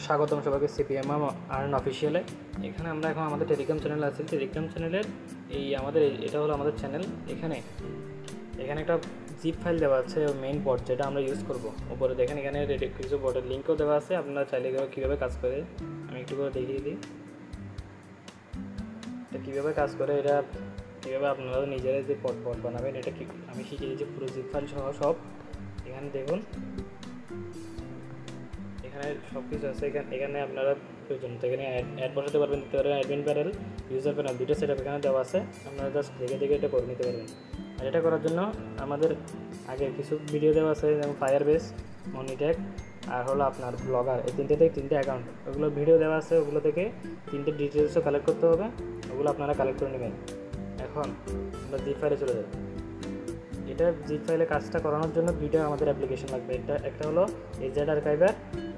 স্বাগতম সবাইকে CPM earn অফিসিয়ালে। এখানে আমরা এখন আমাদের টেলিগ্রাম চ্যানেল আছে। টেলিগ্রাম চ্যানেলের এটা হলো আমাদের চ্যানেল। এখানে একটা জিপ ফাইল দেওয়া আছে, মেইন বট যেটা আমরা ইউজ করব। উপরে দেখেন এখানে কিছু বটের লিঙ্কও দেওয়া আছে, আপনারা চাইলে কীভাবে কাজ করে আমি একটু করে দেখিয়ে দিই। এটা কীভাবে কাজ করে, এটা কীভাবে আপনারা নিজেরা যে বট বানাবেন এটা আমি শিখিয়ে দিয়েছি পুরো জিপ ফাইল সহ সব। এখানে দেখুন এখানে সব কিছু আছে। এখানে আপনারা প্রয়োজন তো এখানে অ্যাড বসাতে পারবেন, দিতে পারবেন অ্যাডমিন প্যানেল, ইউজার প্যানেল, দুটো সেটআপ এখানে দেওয়া আছে। আপনারা জাস্ট দেখে এটা করে নিতে পারবেন। আর এটা করার জন্য আমাদের আগে কিছু ভিডিও দেওয়া আছে, যেমন ফায়ারবেস, মনিট্যাগ আর হলো আপনার ব্লগার, এই তিনটে অ্যাকাউন্ট, ওগুলো ভিডিও দেওয়া আছে। ওগুলো থেকে তিনটে ডিটেলসও কালেক্ট করতে হবে, ওগুলো আপনারা কালেক্ট করে নেবেন। এখন আমরা জিপ ফাইলে চলে যাব। এটা জিপ ফাইলে কাজটা করানোর জন্য দুইটা আমাদের অ্যাপ্লিকেশন লাগবে। একটা হলো জেড আর্কাইভার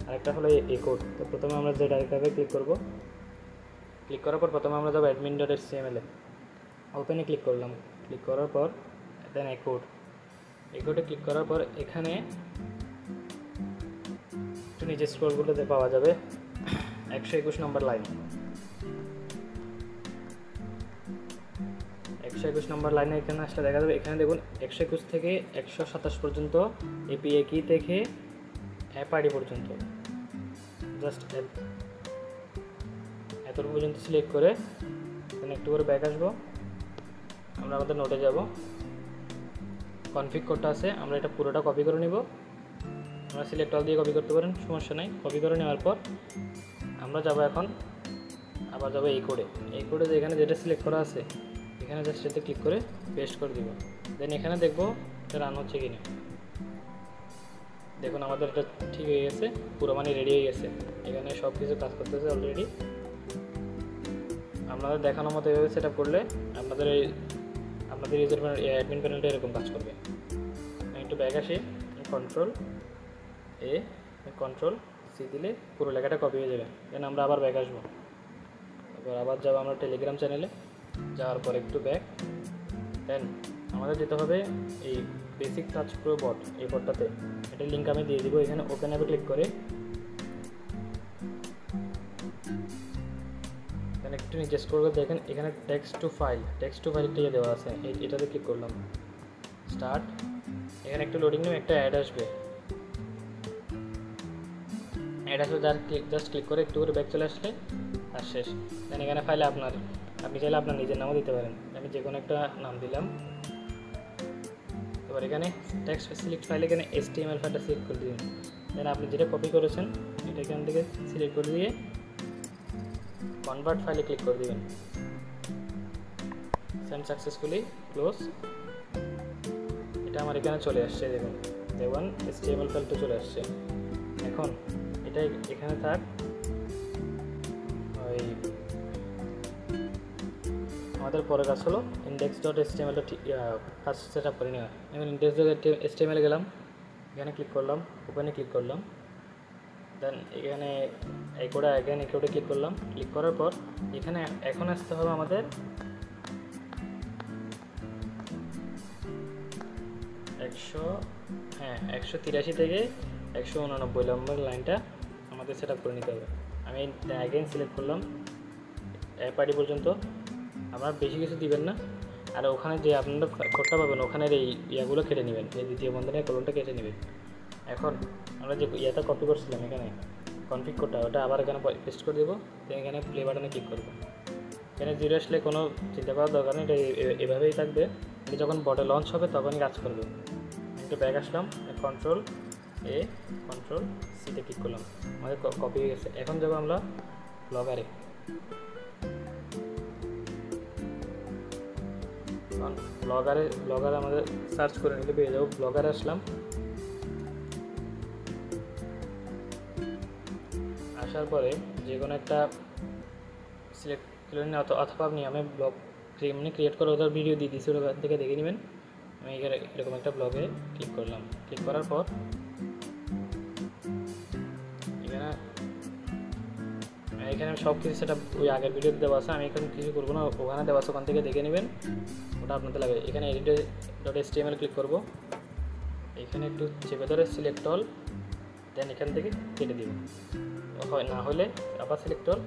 আর একটা হলো কোড। তো প্রথমে আমরা জেড আর্কাইভে ক্লিক করব। ক্লিক করার পর প্রথমে আমরা যাবো admin.html, ওপেনে ক্লিক করলাম। ক্লিক করার পর দেন কোডে ক্লিক করার পর এখানে একটু নিচে স্ক্রলগুলোতে পাওয়া যাবে 121 নম্বর লাইন। 121 নম্বর লাইনে এখানে আসলে দেখা যাবে, এখানে দেখুন 121 থেকে 127 পর্যন্ত এপিআই কি থেকে অ্যাপ আইডি পর্যন্ত, জাস্ট এতটুকু পর্যন্ত সিলেক্ট করে এখানে একটু করে ব্যাক আসবো। আমরা আমাদের নোটে যাব, কনফিগ কোডটা আছে, আমরা এটা পুরোটা কপি করে নিব। আমরা সিলেক্ট অল দিয়ে কপি করতে পারেন, সমস্যা নাই। কপি করে নেওয়ার পর আমরা যাব এখন আবার যাবো এই কোডে এখানে যেটা সিলেক্ট করা আছে এখানে জাস্ট এতে ক্লিক করে পেস্ট করে দিব। দেন এখানে দেখবো এটা রান হচ্ছে কিনা। দেখুন আমাদের এটা ঠিক হয়ে গেছে, পুরো মানে রেডি হয়ে গেছে। এখানে সব কিছু কাজ করতেছে অলরেডি। আপনাদের দেখানোর মতো এভাবে সেট আপ করলে আপনাদের ইউজার প্যানেল, অ্যাডমিন প্যানেলটা এরকম কাজ করবে। আমি একটু ব্যাক আসি, কন্ট্রোল সি দিলে পুরো লেখাটা কপি হয়ে যাবে। দেন আমরা আবার ব্যাক আসবো, তারপর আবার যাবো আমরা টেলিগ্রাম চ্যানেলে। যাওয়ার পর একটু ব্যাক, দেন আমাদের যেতে হবে এই বেসিক টাচ প্রো বট, এই বটটাতে। এটার লিঙ্ক আমি দিয়ে দিব। এখানে ওপেন অ্যাপে ক্লিক করে এখানে একটু নিচে স্ক্রল করে দেখেন এখানে টেক্সট টু ফাইলটা দেওয়া আছে, এটাতে ক্লিক করলাম। স্টার্ট, এখানে একটু লোডিং নেবে, একটা অ্যাড আসবে। জাস্ট ক্লিক করে একটু করে ব্যাক চলে আসলে আর শেষ। দেন এখানে ফাইলে আপনি চাইলে আপনার নিজের নামও দিতে পারেন। আমি যে কোনো একটা নাম দিলাম। এবার এখানে টেক্সট সিলেক্ট ফাইলে এখানে HTML ফাইলটা সিলেক্ট করে দিন। দেন আপনি যেটা কপি করেছেন এটা এখান থেকে সিলেক্ট করে দিয়ে কনভার্ট ফাইলে ক্লিক করে দিবেন। Send successfully, close. এটা আমার এখানে চলে আসছে, দেখুন HTML ফাইলটা চলে আসছে। এখন এটা এখানে থাক। ওই আমাদের পরের কাজ হলো index.html ফার্স্ট সেট আপ করে নেওয়া। আমি index.html গেলাম, এখানে ক্লিক করলাম, ওপেনে ক্লিক করলাম। দেন এখানে এই কোডে ক্লিক করলাম। ক্লিক করার পর এখানে এখন আসতে হবে আমাদের 183 থেকে 189 নম্বর লাইনটা আমাদের সেট আপ করে নিতে হবে। আমি অ্যাগেন সিলেক্ট করলাম অ্যাপ আইডি পর্যন্ত। আপনারা বেশি কিছু দিবেন না। আর ওখানে যে আপনারা কোডটা পাবেন ওখানের এই ইয়াগুলো কেটে নেবেন, এই দ্বিতীয় বন্ধনের কলমটা কেটে নেবেন। এখন আমরা যে ইয়েটা কপি করছিলাম এখানে কনফিগ কোডটা, ওটা আবার এখানে পেস্ট করে দেবো। দেন এখানে প্লে বাটনে ক্লিক করবো। এখানে জিরো আসলে কোনো চিন্তা করার দরকার নেই, এটা এভাবেই থাকবে। এটা যখন বটে লঞ্চ হবে তখনই কাজ করবে। একটু ব্যাক আসলাম, কন্ট্রোল সিতে ক্লিক করলাম, আমাদের কপি হয়ে গেছে। এখন যাবো আমরা ব্লগারে। ব্লগারে আমাদের সার্চ করে নিলে পেয়ে যাবো। ব্লগারে আসলাম, আসার পরে যে কোনো একটা সিলেক্ট করে নিন, অথবা আপনি আমি ব্লগ ক্রিয়েট করে ওদের ভিডিও দিয়ে দিচ্ছি, ওখান থেকে দেখে নেবেন। আমি এরকম একটা ব্লগে ক্লিক করলাম। ক্লিক করার পর এখানে সব কিছু সেটা ওই আগের ভিডিওতে দেওয়া আছে, আমি এখানে কিছু করবো না, ওখানে দেওয়া আছে, ওখান থেকে দেখে নেবেন, ওটা আপনাদের লাগে। এখানে edit.html ক্লিক করব। এখানে একটু চেপে ধরে সিলেক্ট অল দেন এখান থেকে কেটে দিব, হয় না হলে আবার সিলেক্টর,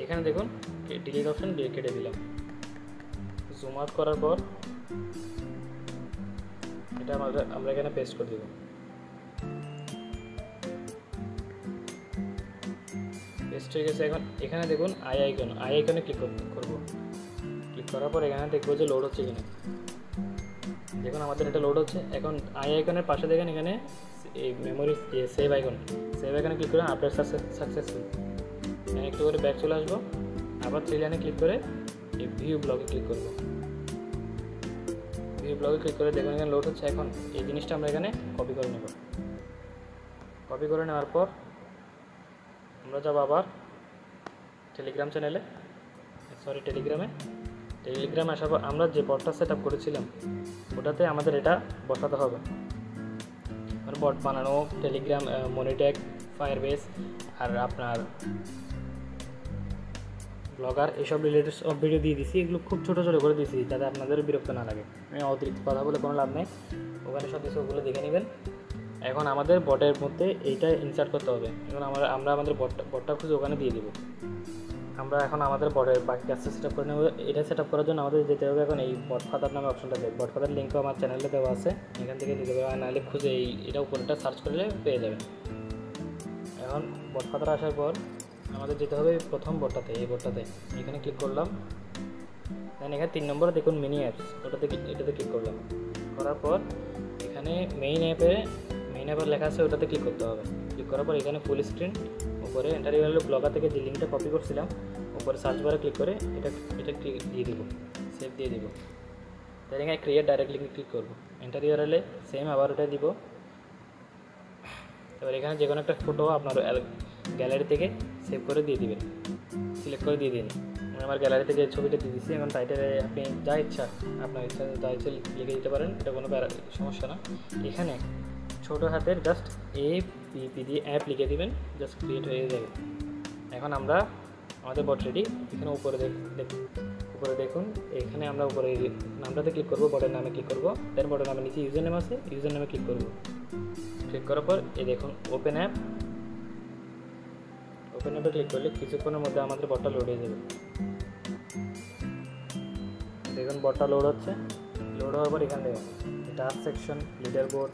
এখানে দেখুন ডিলিট অপশন দিয়ে কেটে দিলাম। জুম আউট করার পর এটা আমরা এখানে পেস্ট করে দেব। পেস্ট হয়ে গেছে। এখন এখানে দেখুন আই আইকনে ক্লিক করব। ক্লিক করার পর এখানে দেখবো যে লোড হচ্ছে কিনা। দেখুন আমাদের এটা লোড হচ্ছে। এখন আই আইকনের পাশে দেখেন এখানে এই মেমোরি সেভ আইকনে ক্লিক করে আপডেট সাকসেসফুল। এখানে একটু করে ব্যাক চলে আসবো, আবার 3 লাইনে ক্লিক করে এই ভিউ ব্লগে ক্লিক করব। ভিউ ব্লগে ক্লিক করে দেখুন এখানে লোড হচ্ছে। এখন এই জিনিসটা আমরা এখানে কপি করে নেব। কপি করে নেওয়ার পর আমরা যাব আবার টেলিগ্রামে আসার পর আমরা যে বটটা সেট আপ করেছিলাম ওটাতে আমাদের এটা বসাতে হবে। মানে বট বানানো, টেলিগ্রাম, মনিট্যাগ, ফায়ারবেস আর আপনার ব্লগার এইসব রিলেটেড সব ভিডিও দিয়ে দিছি। এগুলো খুব ছোটো করে দিয়েছি যাতে আপনাদের বিরক্ত না লাগে। আমি অতিরিক্ত কথা বলে কোনো লাভ নেই, ওখানে সব কিছু ওগুলো দেখে নেবেন। এখন আমাদের বটের মধ্যে এইটা ইনসার্ট করতে হবে। এখন আমরা আমাদের বটটা খুঁজে ওখানে দিয়ে দেবো। আমরা এখন আমাদের বটের বাকি কাজটা সেট আপ করে নেব। এটা সেট আপ করার জন্য আমাদের যেতে হবে এখন এই বটফাদার নামে অপশনটা দেবে। বটফাদার লিঙ্কও আমার চ্যানেলে দেওয়া আছে, এখান থেকে দিতে হবে। আর নাহলে খুঁজে এটা উপরেটা সার্চ করলে পেয়ে যাবেন। এখন বটফাদার আসার পর আমাদের যেতে হবে প্রথম বটটাতে, এই বটটাতে এখানে ক্লিক করলাম। দেন এখানে 3 নম্বরে দেখুন মিনি অ্যাপস, এটাতে ক্লিক করলাম। করার পর এখানে মেইন অ্যাপের লেখা আছে ওটাতে ক্লিক করতে হবে। ক্লিক করার পর এখানে ফুল স্ক্রিন, উপরে এন্টার ইউআরএল ব্লগার থেকে যে লিঙ্কটা কপি করছিলাম উপরে সার্চ বারে ক্লিক করে এটা ক্লিক দিয়ে দিব, সেভ দিয়ে দিব। তাই এখানে ক্রিয়েট ডাইরেক্ট লিঙ্কে ক্লিক করবো। এন্টার ইউআরএলে সেম আবার ওটা দিব। এবার এখানে যে কোনো একটা ফটো আপনার গ্যালারি থেকে সেভ করে দিয়ে দিবেন, সিলেক্ট করে দিয়ে দিন। আমার গ্যালারি থেকে ছবিটা দিয়ে দিচ্ছি। এখন টাইটেলে আপনি যা ইচ্ছা লিখে দিতে পারেন, এটা কোনো সমস্যা না। এখানে ছোটো হাতের জাস্ট APP দিয়ে অ্যাপ লিখে দিবেন, জাস্ট ক্রিয়েট হয়ে যাবে। এখন আমরা আমাদের বট রেডি। এখানে উপরে দেখুন এখানে আমরা উপরে নামটাতে ক্লিক করবো, বটের নামে ক্লিক করবো। দেন বটের নামে নিচে ইউজার নেম আছে, ইউজার নামে ক্লিক করবো। ক্লিক করার পর এই দেখুন ওপেন অ্যাপে ক্লিক করলে কিছুক্ষণের মধ্যে আমাদের বটটা লোড হয়ে যাবে। দেখুন বটটা লোড হচ্ছে। লোড হওয়ার পর এখানে দেখুন টাস্ক সেকশন, লিডার বোর্ড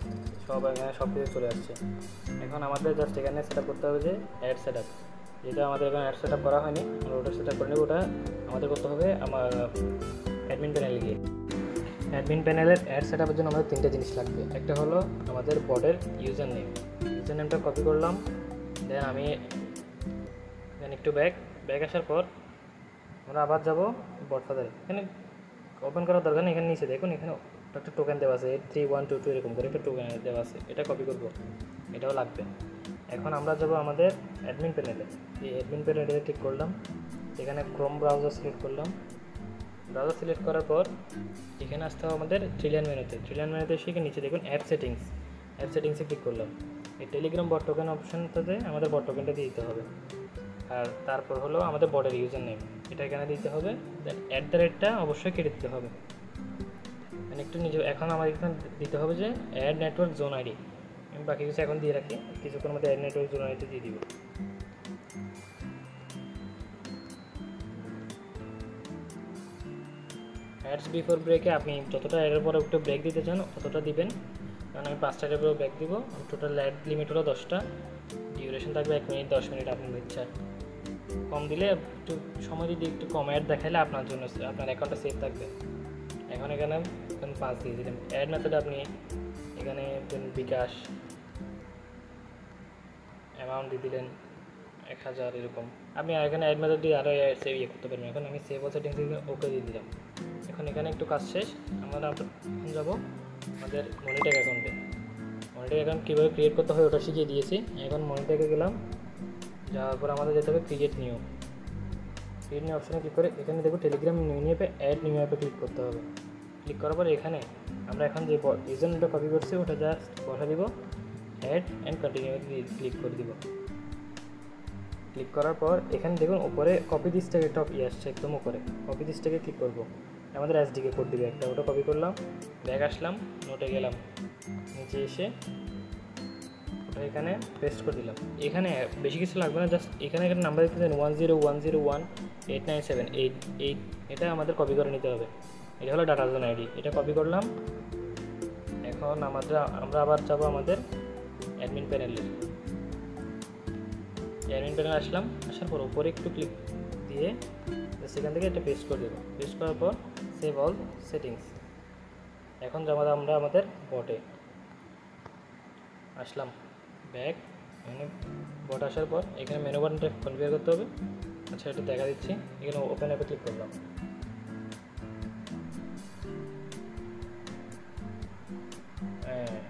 এখানে সব কিছু চলে আসছে। এখন আমাদের জাস্ট এখানে সেট আপ করতে হবে যে অ্যাড সেট আপ, যেটা আমাদের এখানে অ্যাড সেট আপ করা হয়নি, আমরা ওটা সেট আপ করে নেব। ওটা আমাদের করতে হবে আমার অ্যাডমিন প্যানেলে গিয়ে। অ্যাডমিন প্যানেলের অ্যাড সেট আপের জন্য আমাদের 3টে জিনিস লাগবে। একটা হলো আমাদের বটের ইউজার নেমটা কপি করলাম। দেন একটু ব্যাক আসার পর আমরা আবার যাব বটফাদারে। এখানে ওপেন করার দরকার নেই, এখানে নিচে দেখুন এখানে একটা টোকেন দেওয়া আছে 8122 এরকম করে একটা টোকেন দেওয়া আছে, এটা কপি করব, এটাও লাগবে। এখন আমরা যাব আমাদের অ্যাডমিন প্যানেলে। এই অ্যাডমিন প্যানেলে ক্লিক করলাম, এখানে ক্রোম ব্রাউজার সিলেক্ট করলাম। ব্রাউজার সিলেক্ট করার পর এখানে আসতে হবে আমাদের থ্রি লাইন মেনুতে এসে নিচে দেখুন অ্যাপ সেটিংসে ক্লিক করলাম। এই টেলিগ্রাম বট টোকেন অপশনটাতে আমাদের বট টোকেনটা দিয়ে দিতে হবে। আর তারপর হলো আমাদের বটের ইউজার নেম, এটা এখানে দিতে হবে। দেন @টা অবশ্যই কেটে দিতে হবে। মানে একটু নিজে এখন আমার এখানে দিতে হবে যে অ্যাড নেটওয়ার্ক জোন আইডি। আমি বাকি কিছু এখন দিয়ে রাখি, কিছুক্ষণের মধ্যে অ্যাড নেটওয়ার্ক জোন আইডি দিয়ে দিব। অ্যাডস বিফোর ব্রেকে আপনি যতটা অ্যাডের পরে একটু ব্রেক দিতে চান ততটা দিবেন, কারণ আমি 5টা অ্যাডের পরে ব্রেক দিব। টোটাল অ্যাড লিমিট হলো 10টা, ডিউরেশন থাকবে 1 মিনিট 10 মিনিট আপনার ইচ্ছা। কম দিলে একটু সময় যদি একটু কম অ্যাড দেখাইলে আপনার জন্য আপনার অ্যাকাউন্টটা সেভ থাকবে। এখন এখানে 5 দিয়ে দিলেন। অ্যাড মেথডে আপনি এখানে বিকাশ অ্যামাউন্ট দিয়ে দিলেন 1000 এরকম। আপনি এখানে অ্যাড মেথড দিয়ে আরও সেভ করতে পারবেন। এখন আমি সেভ অল সেটিংস থেকে ওকে দিয়ে দিলাম। এখন এখানে একটু কাজ শেষ। আমরা এখন যাব আমাদের মনিট্যাগ অ্যাকাউন্টে। মনিট্যাগ অ্যাকাউন্ট কীভাবে ক্রিয়েট করতে হয় ওটা শিখিয়ে দিয়েছি। এখন মনিট্যাগে গেলাম, যাওয়ার পর আমাদের যেতে হবে ক্রিয়েট নিউ অপশানে ক্লিক করে এখানে দেখো টেলিগ্রাম নিউ অ্যাপে অ্যাড নিউ অ্যাপে ক্লিক করতে হবে। ক্লিক করার পর এখানে আমরা এখন যে ইউজার নেমটা কপি করছি ওটা জাস্ট বসা দিব, অ্যাড অ্যান্ড কন্টিনিউ ক্লিক করে দিব। ক্লিক করার পর এখানে দেখুন উপরে কপি দিস থেকে একটা আসছে একদম উপরে, কপি দিস থেকে ক্লিক করব। আমাদের এসডিকে কোড দিবে একটা, ওটা কপি করলাম, ব্যাক আসলাম, নোটে গেলাম, নিচে এসে এখানে পেস্ট করে দিলাম। এখানে বেশি কিছু লাগবে না, জাস্ট এখানে একটা নাম্বার দিতে দেন 1010189788, এটা আমাদের কপি করে নিতে হবে। এটা হলো ডাটা জোন আইডি, এটা কপি করলাম। এখন আমরা আবার যাবো আমাদের অ্যাডমিন প্যানেলে। অ্যাডমিন প্যানেলে আসার পর উপরে একটু ক্লিক দিয়ে সেখান থেকে এটা পেস্ট করে দেবো। পেস্ট করার পর সেভ অল সেটিংস। এখন আমরা আমাদের বটে আসলাম, ব্যাক। এখানে বট আসার পর এখানে মেনু বাটনটা কনফিগার করতে হবে। আচ্ছা, এটা দেখা দিচ্ছি। এখানে ওপেন অ্যাপে ক্লিক করলাম।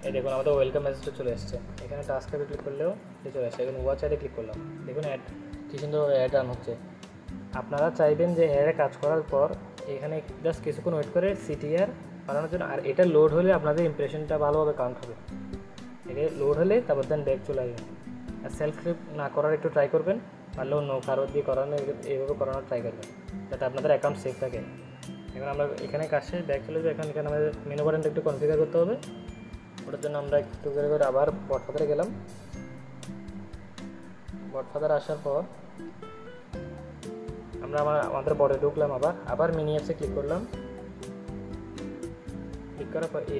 এই দেখুন আমাদের ওয়েলকাম মেসেজটা চলে আসছে। এখানে টাস্ক অ্যাপে ক্লিক করলেও চলে আসছে। এখানে ওয়াচ অ্যাডে ক্লিক করলাম, দেখুন অ্যাড কী সুন্দর অ্যাড রান হচ্ছে। আপনারা চাইবেন যে অ্যাডে কাজ করার পর এখানে জাস্ট কিছুক্ষণ ওয়েট করে সিটিআর বানানোর জন্য। আর এটা লোড হলে আপনাদের ইমপ্রেশনটা ভালোভাবে কাউন্ট হবে। এটা লোড হলে তারপর দেন ব্যাক চলে আসবেন। আর সেলফ স্ক্রিপ্ট না করার একটু ট্রাই করবেন, পারলে অন্য কারো দিয়ে করানো এইভাবে করানোর ট্রাই করবেন, যাতে আপনাদের অ্যাকাউন্ট সেফ থাকে। এখন আমরা এখানে কাজ শেষ, ব্যাক চলে যাবে। এখানে আমাদের মেনু বাটনটা একটু কনফিগার করতে হবে। ওটার জন্য আমরা একটু করে আবার বটফাদারে গেলাম। বটফাদার আসার পর আমরা আমাদের বটে ঢুকলাম। আবার মিনি অ্যাপসে ক্লিক করলাম। ক্লিক করার পর এই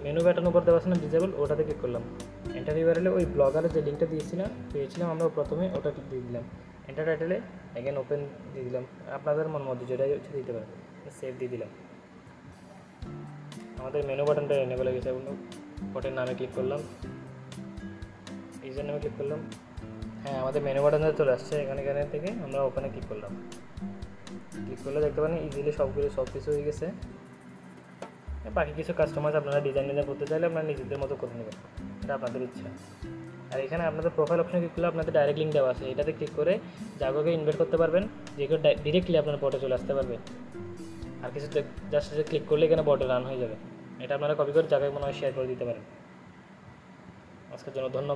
মেনু বাটন উপর দেওয়া আছে না ডিজেবল, ওটাতে ক্লিক করলাম। এন্টার ইউআরএলে ওই ব্লগারের যে লিঙ্কটা পেয়েছিলাম আমরা প্রথমে, ওটা দিয়ে দিলাম। এন্টার টাইটেলে এগেন ওপেন দিয়ে দিলাম। আপনাদের মন মতো যেটাই হচ্ছে দিতে পারেন। সেভ দিয়ে দিলাম। আমাদের মেনু বাটনটা এনেবল হয়ে গেছে। বটের নামে ক্লিক করলাম, ইউজার নামে ক্লিক করলাম। হ্যাঁ, আমাদের মেনু বাটনে চলে আসছে। এখানে থেকে আমরা ওপেনে ক্লিক করলাম। ক্লিক করলে দেখতে পারেন ইজিলি সব কিছু হয়ে গেছে। বাকি কিছু কাস্টমাইজ আপনারা ডিজাইন করতে চাইলে আপনারা নিজেদের মতো করে নেবেন, এটা আপনাদের ইচ্ছা। আর এখানে আপনাদের প্রোফাইল অপশনে ক্লিক করলে আপনাদের ডাইরেক্ট লিঙ্ক দেওয়া আছে, এটাতে ক্লিক করে জাগোকে ইনভাইট করতে পারবেন, যে কেউ ডিরেক্টলি আপনার বটে চলে আসতে পারবে। আর কিছু জাস্ট ক্লিক করলে এখানে বটে রান হয়ে যাবে। এটা আপনারা কপি করে জায়গায় মনে হয় শেয়ার করে দিতে পারেন। আজকের জন্য ধন্যবাদ।